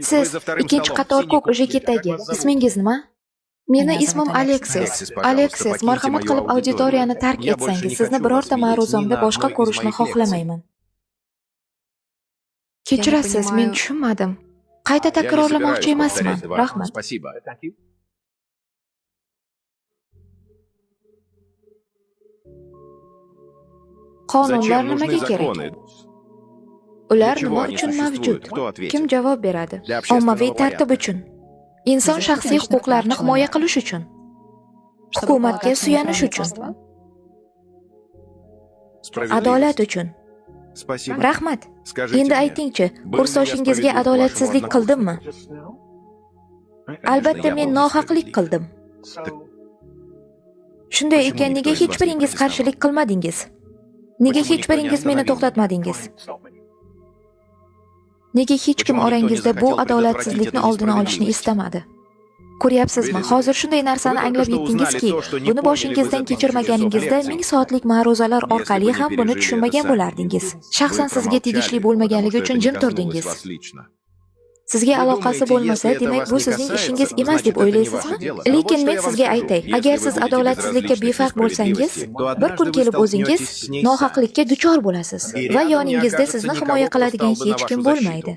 Siz ikkinchi qator ko'k jeketdagi. Ismingiz nima? Meni ismim Aleksis. Aleksis, marhamat qilib auditoriyani tark etsangiz, sizni birorta ma'ruzamda boshqa ko'rishni xohlamayman. Kechirasiz, men tushunmadim. Qayta takrorlamoqchi emasman. Rahmat. Qonunlar nimaga kerak? Ular nima uchun mavjud? Kim javob beradi? Ommaviy tartib uchun. Inson shaxsiy huquqlarini himoya qilish uchun. Hukumatga suyanish uchun. Adolat uchun. Rahmat. Endi aytingchi, kursoshingizga adolatsizlik qildimmi? Albatta men nohaqlik qildim. Shunday ekan, nega hech biringiz qarshilik qilmadingiz? Nega hech biringiz meni to'xtatmadingiz? Nega hech kim orangizda bu adolatsizlikni oldini olishni istamadi? Ko'ryapsizmi? Hozir shunday narsani anglab yetdingizki, buni boshingizdan kechirmaganingizda 1000 soatlik ma'ruzalar orqali ham buni tushunmagan bo'lardingiz. Shaxsan sizga tegishli bo'lmaganligi uchun jim turdingiz. Sizga aloqasi bo'lmasa, demak bu sizning ishingiz emas deb o'ylaysizmi? Lekin men sizga aytay, agar siz adolatsizlikka befarq bo'lsangiz, bir kun kelib o'zingiz nohaqlikka duchor bo'lasiz va yoningizda sizni himoya qiladigan hech kim bo'lmaydi.